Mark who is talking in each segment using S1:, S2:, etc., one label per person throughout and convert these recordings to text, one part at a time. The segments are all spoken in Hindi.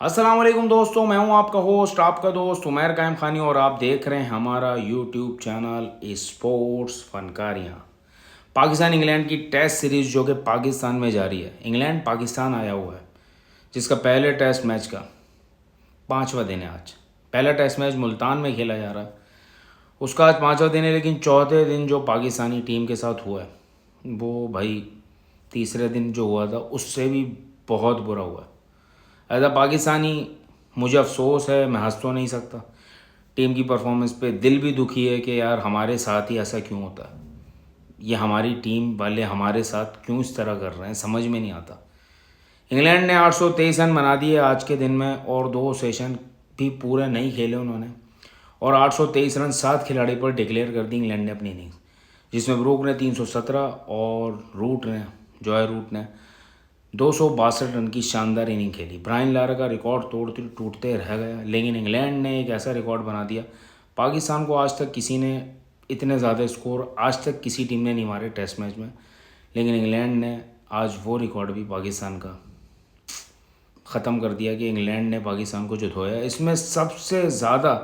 S1: अस्सलाम वालेकुम दोस्तों, मैं हूं आपका होस्ट, आपका दोस्त उमैर कायम खानी और आप देख रहे हैं हमारा यूट्यूब चैनल स्पोर्ट्स फनकारियाँ। पाकिस्तान इंग्लैंड की टेस्ट सीरीज़ जो कि पाकिस्तान में जारी है। इंग्लैंड पाकिस्तान आया हुआ है, जिसका पहले टेस्ट मैच का 5वां दिन है आज। पहला टेस्ट मैच मुल्तान में खेला जा रहा है, उसका आज 5वां दिन है। लेकिन चौथे दिन जो पाकिस्तानी टीम के साथ हुआ है वो भाई तीसरे दिन जो हुआ था उससे भी बहुत बुरा हुआ है। एज अ पाकिस्तानी मुझे अफसोस है, मैं हंस तो नहीं सकता। टीम की परफॉर्मेंस पे दिल भी दुखी है कि यार हमारे साथ ही ऐसा क्यों होता है, ये हमारी टीम वाले हमारे साथ क्यों इस तरह कर रहे हैं, समझ में नहीं आता। इंग्लैंड ने 823 रन बना दिए आज के दिन में और 2 सेशन भी पूरे नहीं खेले उन्होंने, और 823 रन 7 खिलाड़ी पर डिक्लेयर कर दी इंग्लैंड ने अपनी इनिंग्स, जिसमें ब्रूक ने 317 और जॉय रूट ने 262 रन की शानदार इनिंग खेली। ब्रायन लारा का रिकॉर्ड तोड़ते टूटते रह गया, लेकिन इंग्लैंड ने एक ऐसा रिकॉर्ड बना दिया। पाकिस्तान को आज तक किसी ने इतने ज़्यादा स्कोर आज तक किसी टीम ने नहीं मारे टेस्ट मैच में, लेकिन इंग्लैंड ने आज वो रिकॉर्ड भी पाकिस्तान का ख़त्म कर दिया कि इंग्लैंड ने पाकिस्तान को जो धोया। इसमें सबसे ज़्यादा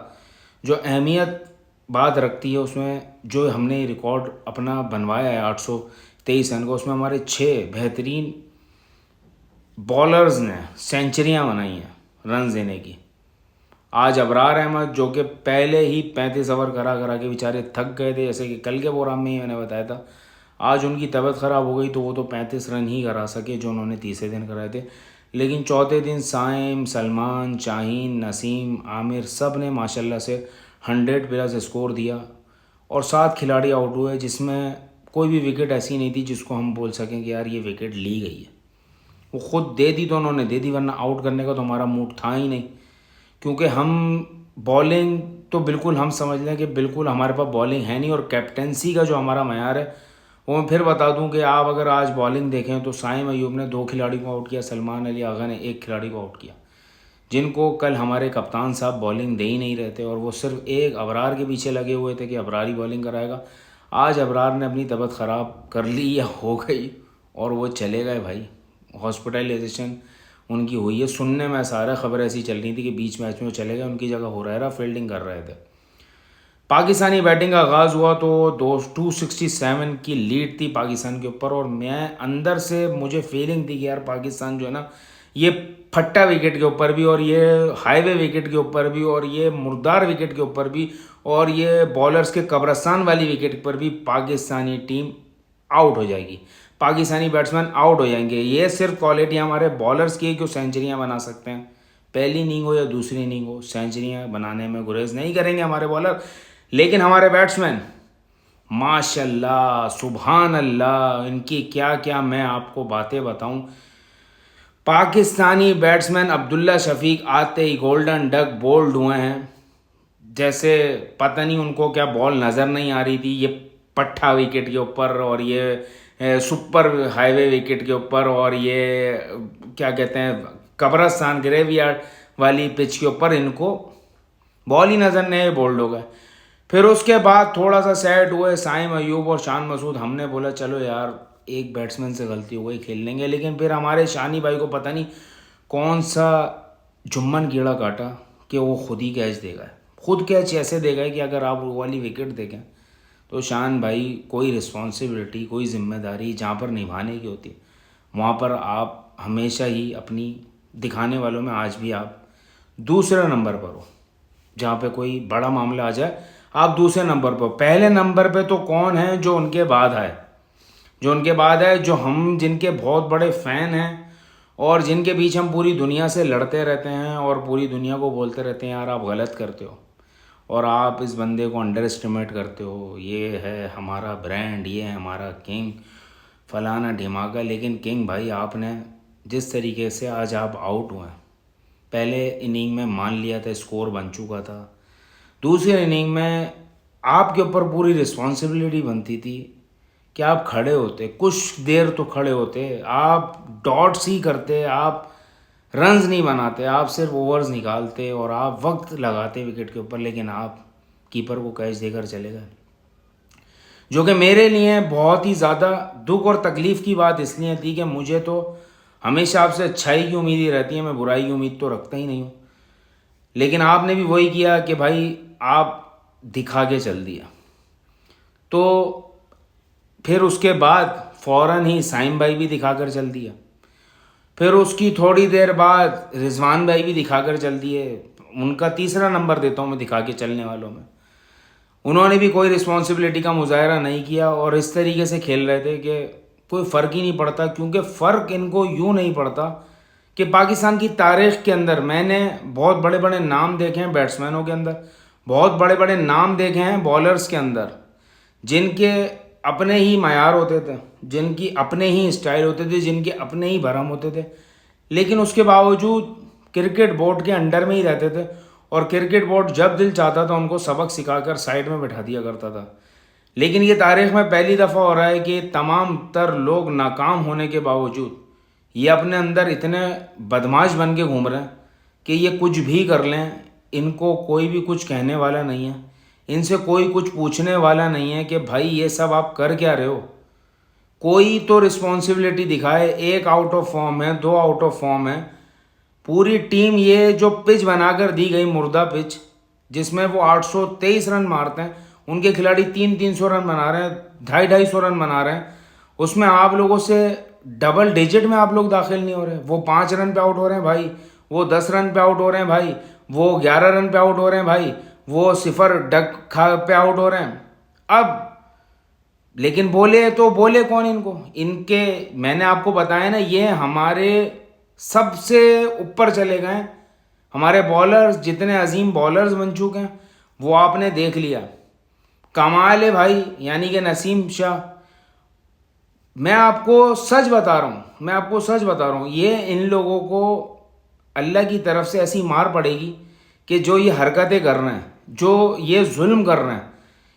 S1: जो अहमियत बात रखती है, उसमें जो हमने रिकॉर्ड अपना बनवाया है 823 रन का, उसमें हमारे 6 बेहतरीन बॉलर्स ने सेंचुरियां बनाई हैं रन देने की। आज अबरार अहमद जो कि पहले ही 35 ओवर करा करा के बेचारे थक गए थे, जैसे कि कल के प्रोग्राम में ही मैंने बताया था, आज उनकी तबीयत ख़राब हो गई तो वो तो 35 रन ही करा सके जो उन्होंने तीसरे दिन कराए थे। लेकिन चौथे दिन साइम, सलमान, शाहीन, नसीम, आमिर सब ने माशाल्लाह से 100+ स्कोर दिया और 7 खिलाड़ी आउट हुए, जिसमें कोई भी विकेट ऐसी नहीं थी जिसको हम बोल सकें कि यार ये विकेट ली गई है। वो खुद दे दी तो उन्होंने दे दी, वरना आउट करने का तो हमारा मूड था ही नहीं। क्योंकि हम बॉलिंग तो बिल्कुल हम समझ लें कि बिल्कुल हमारे पास बॉलिंग है नहीं, और कैप्टेंसी का जो हमारा मयार है वो मैं फिर बता दूं कि आप अगर आज बॉलिंग देखें तो साइम अयूब ने 2 खिलाड़ी को आउट किया, सलमान अली आगा ने 1 खिलाड़ी को आउट किया, जिनको कल हमारे कप्तान साहब बॉलिंग दे ही नहीं रहे थे, और वो सिर्फ एक अबरार के पीछे लगे हुए थे कि अबरार ही बॉलिंग कराएगा। आज अबरार ने अपनी तबीयत ख़राब कर ली या हो गई और वो चले गए भाई, हॉस्पिटलाइजेशन उनकी हुई है। सुनने में सारा खबर ऐसी चल रही थी कि बीच मैच में वो चले गए, उनकी जगह हो रहा फील्डिंग कर रहे थे। पाकिस्तानी बैटिंग का आगाज़ हुआ तो 267 की लीड थी पाकिस्तान के ऊपर, और मैं अंदर से मुझे फीलिंग थी कि यार पाकिस्तान जो है ना, ये फट्टा विकेट के ऊपर भी और ये हाईवे विकेट के ऊपर भी और ये मुर्दार विकेट के ऊपर भी और ये बॉलर्स के कब्रस्तान वाली विकेट पर भी पाकिस्तानी टीम आउट हो जाएगी, पाकिस्तानी बैट्समैन आउट हो जाएंगे। ये सिर्फ क्वालिटी हमारे बॉलर्स की है कि वो सेंचुरियाँ बना सकते हैं। पहली इनिंग हो या दूसरी इनिंग हो, सेंचुरियाँ बनाने में गुरेज नहीं करेंगे हमारे बॉलर, लेकिन हमारे बैट्समैन माशाल्लाह सुभान अल्लाह, इनकी क्या क्या मैं आपको बातें बताऊं। पाकिस्तानी बैट्समैन अब्दुल्ला शफीक आते ही गोल्डन डक बोल्ड हुए हैं, जैसे पता नहीं उनको क्या बॉल नज़र नहीं आ रही थी। ये पट्ठा विकेट के ऊपर और ये सुपर हाईवे विकेट के ऊपर और ये क्या कहते हैं कब्रस्तान ग्रेवयार्ड वाली पिच के ऊपर इनको बॉल ही नज़र नहीं, बोल्ड हो गए। फिर उसके बाद थोड़ा सा सैड हुए साइम अयूब और शान मसूद, हमने बोला चलो यार एक बैट्समैन से गलती हो गई, खेल लेंगे। लेकिन फिर हमारे शानी भाई को पता नहीं कौन सा जुम्मन कीड़ा काटा कि वो खुद ही कैच देगा। खुद कैच ऐसे देगा कि अगर आप वो वाली विकेट देखें तो शान भाई कोई रिस्पॉन्सिबिलिटी, कोई जिम्मेदारी जहाँ पर निभाने की होती है वहाँ पर आप हमेशा ही अपनी दिखाने वालों में आज भी आप दूसरे नंबर पर हो। जहाँ पे कोई बड़ा मामला आ जाए आप दूसरे नंबर पर, पहले नंबर पे तो कौन है जो उनके बाद आए, जो उनके बाद है, जो हम जिनके बहुत बड़े फ़ैन हैं और जिनके बीच हम पूरी दुनिया से लड़ते रहते हैं और पूरी दुनिया को बोलते रहते हैं यार आप गलत करते हो और आप इस बंदे को अंडर एस्टिमेट करते हो, ये है हमारा ब्रांड, ये है हमारा किंग, फलाना ढिमाका। लेकिन किंग भाई आपने जिस तरीके से आज आप आउट हुए, पहले इनिंग में मान लिया था स्कोर बन चुका था, दूसरी इनिंग में आपके ऊपर पूरी रिस्पॉन्सिबिलिटी बनती थी कि आप खड़े होते, कुछ देर तो खड़े होते, आप डॉट्स ही करते, आप रन्स नहीं बनाते, आप सिर्फ ओवर्स निकालते और आप वक्त लगाते विकेट के ऊपर, लेकिन आप कीपर को कैच देकर चले गए। जो कि मेरे लिए बहुत ही ज़्यादा दुख और तकलीफ़ की बात इसलिए थी कि मुझे तो हमेशा आपसे अच्छाई की उम्मीद ही रहती है, मैं बुराई की उम्मीद तो रखता ही नहीं हूँ। लेकिन आपने भी वही किया कि भाई आप दिखा के चल दिया। तो फिर उसके बाद फ़ौरन ही साइम भाई भी दिखा कर चल दिया। फिर उसकी थोड़ी देर बाद रिजवान भाई भी दिखा कर चल दिए। उनका तीसरा नंबर देता हूँ मैं दिखा के चलने वालों में। उन्होंने भी कोई रिस्पॉन्सिबिलिटी का मुजाहरा नहीं किया और इस तरीके से खेल रहे थे कि कोई फ़र्क ही नहीं पड़ता। क्योंकि फ़र्क इनको यूँ नहीं पड़ता कि पाकिस्तान की तारीख़ के अंदर मैंने बहुत बड़े बड़े नाम देखे हैं बैट्समैनों के अंदर, बहुत बड़े बड़े नाम देखे हैं बॉलर्स के अंदर, जिनके अपने ही मयार होते थे, जिनकी अपने ही स्टाइल होते थे, जिनके अपने ही भरम होते थे, लेकिन उसके बावजूद क्रिकेट बोर्ड के अंडर में ही रहते थे और क्रिकेट बोर्ड जब दिल चाहता था उनको सबक सिखाकर साइड में बैठा दिया करता था। लेकिन ये तारीख़ में पहली दफ़ा हो रहा है कि तमाम तर लोग नाकाम होने के बावजूद ये अपने अंदर इतने बदमाश बन के घूम रहे हैं कि ये कुछ भी कर लें, इनको कोई भी कुछ कहने वाला नहीं है, इनसे कोई कुछ पूछने वाला नहीं है कि भाई ये सब आप कर क्या रहे हो। कोई तो रिस्पॉन्सिबिलिटी दिखाए। एक आउट ऑफ फॉर्म है, दो आउट ऑफ फॉर्म है, पूरी टीम ये जो पिच बनाकर दी गई मुर्दा पिच जिसमें वो 823 रन मारते हैं, उनके खिलाड़ी 300 रन बना रहे हैं, 250 रन बना रहे हैं, उसमें आप लोगों से डबल डिजिट में आप लोग दाखिल नहीं हो रहे। वो 5 रन पे आउट हो रहे हैं भाई, वो 10 रन पे आउट हो रहे हैं भाई, वो 11 रन पे आउट हो रहे हैं भाई, वो 0 डक खा पे आउट हो रहे हैं। अब लेकिन बोले तो बोले कौन इनको? इनके मैंने आपको बताया ना, ये हमारे सबसे ऊपर चले गए। हमारे बॉलर्स जितने अजीम बॉलर्स बन चुके हैं वो आपने देख लिया। कमाल है भाई, यानी कि नसीम शाह। मैं आपको सच बता रहा हूँ, मैं आपको सच बता रहा हूँ, ये इन लोगों को अल्लाह की तरफ से ऐसी मार पड़ेगी कि जो ये हरकतें कर रहे हैं, जो ये जुल्म कर रहे हैं,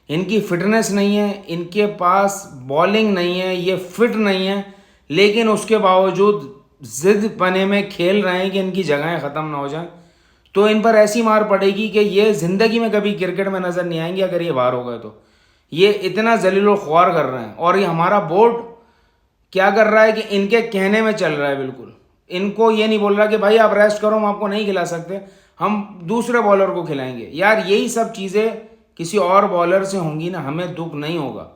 S1: इनकी फिटनेस नहीं है, इनके पास बॉलिंग नहीं है, ये फिट नहीं है, लेकिन उसके बावजूद जिद पने में खेल रहे हैं कि इनकी जगहें ख़त्म ना हो जाएं। तो इन पर ऐसी मार पड़ेगी कि ये ज़िंदगी में कभी क्रिकेट में नज़र नहीं आएंगे अगर ये बाहर हो गए तो। ये इतना जलील ख्वार कर रहे हैं और ये हमारा बोर्ड क्या कर रहा है कि इनके कहने में चल रहा है। बिल्कुल इनको ये नहीं बोल रहा कि भाई आप रेस्ट करो, हम आपको नहीं खिला सकते, हम दूसरे बॉलर को खिलाएंगे। यार यही सब चीज़ें किसी और बॉलर से होंगी ना, हमें दुख नहीं होगा।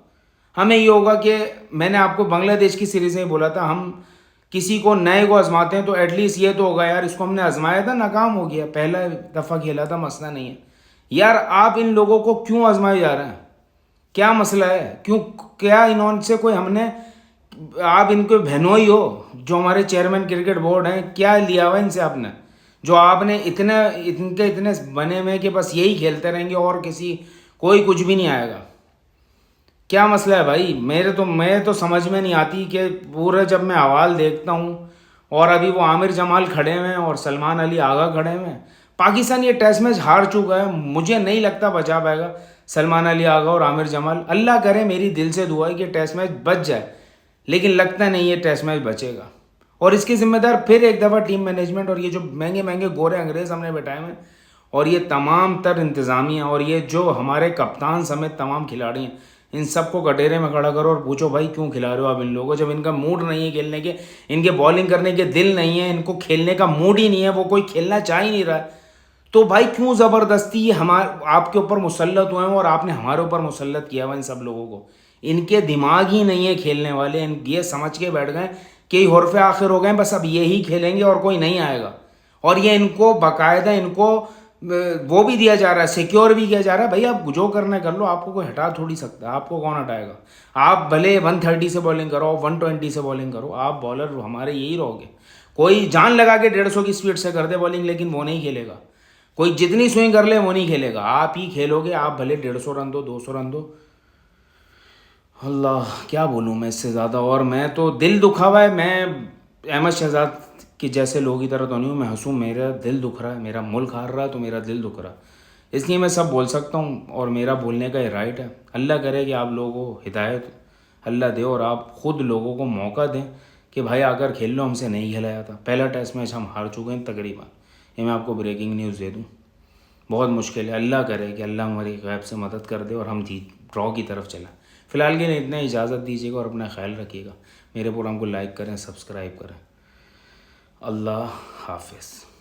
S1: हमें ये होगा कि मैंने आपको बांग्लादेश की सीरीज़ में बोला था, हम किसी को नए को आजमाते हैं तो एटलीस्ट ये तो होगा यार इसको हमने आजमाया था, नाकाम हो गया, पहला दफ़ा खेला था, मसला नहीं है। यार आप इन लोगों को क्यों आजमाए जा रहे हैं? क्या मसला है? क्यों? क्या इन्होंने कोई हमने, आप इनके बहनोई हो जो हमारे चेयरमैन क्रिकेट बोर्ड हैं, क्या लिया हुआ इनसे आपने जो आपने इतने बने में कि बस यही खेलते रहेंगे और किसी कोई कुछ भी नहीं आएगा? क्या मसला है भाई? मैं तो समझ में नहीं आती कि पूरे जब मैं अहवाल देखता हूँ और अभी वो आमिर जमाल खड़े हुए हैं और सलमान अली आगा खड़े हुए हैं। पाकिस्तान ये टेस्ट मैच हार चुका है, मुझे नहीं लगता बचा पाएगा सलमान अली आगा और आमिर जमाल। अल्लाह करे, मेरी दिल से दुआ है कि टेस्ट मैच बच जाए, लेकिन लगता नहीं ये टेस्ट मैच बचेगा। और इसकी जिम्मेदार फिर एक दफ़ा टीम मैनेजमेंट और ये जो महंगे महंगे गोरे अंग्रेज़ हमने बैठाए हैं और ये तमाम तर इंतज़ामिया और ये जो हमारे कप्तान समेत तमाम खिलाड़ी हैं, इन सबको कटेरे में खड़ा करो और पूछो भाई क्यों खिला रहे हो आप इन लोगों को, जब इनका मूड नहीं है खेलने के, इनके बॉलिंग करने के दिल नहीं है, इनको खेलने का मूड ही नहीं है, वो कोई खेलना चाह ही नहीं रहा है, तो भाई क्यों ज़बरदस्ती ये आपके ऊपर मुसल्लत हुए हैं और आपने हमारे ऊपर मुसल्लत किया हुआ इन सब लोगों को। इनके दिमाग ही नहीं है खेलने वाले, ये समझ के बैठ गए कि हरफ आखिर हो गए, बस अब यही खेलेंगे और कोई नहीं आएगा। और ये इनको बाकायदा इनको वो भी दिया जा रहा है, सिक्योर भी किया जा रहा है, भाई आप जो करना कर लो, आपको कोई हटा थोड़ी सकता है, आपको कौन हटाएगा? आप भले 130 से बॉलिंग करो, 120 से बॉलिंग करो, आप बॉलर हमारे यही रहोगे। कोई जान लगा के 150 की स्पीड से कर दे बॉलिंग, लेकिन वो नहीं खेलेगा। कोई जितनी स्विंग कर ले वो नहीं खेलेगा, आप ही खेलोगे। आप भले 150 रन दो, 200 रन दो, अल्लाह क्या बोलूँ मैं इससे ज़्यादा। और मैं तो दिल दुखा हुआ है, मैं अहमद शहजाद कि जैसे लोग की तरह तो नहीं हूँ, मैं हंसूँ, मेरा दिल दुख रहा है, मेरा मुल्क हार रहा है तो मेरा दिल दुख रहा है, इसलिए मैं सब बोल सकता हूँ और मेरा बोलने का ये राइट है। अल्लाह करे कि आप लोगों को हिदायत अल्लाह दे और आप ख़ुद लोगों को मौका दें कि भाई आकर खेल लो, हमसे नहीं खेलाया था। पहला टेस्ट मैच हम हार चुके हैं तकरीबन, ये मैं आपको ब्रेकिंग न्यूज़ दे दूँ, बहुत मुश्किल है। अल्लाह करे कि अल्लाह हमारी गैब से मदद कर दे और हम जीत ड्रॉ की तरफ चलें। फ़िलहाल के लिए इतना इजाज़त दीजिएगा और अपना ख्याल रखिएगा। मेरे प्रोग्राम को लाइक करें, सब्सक्राइब करें। अल्लाह हाफिज़।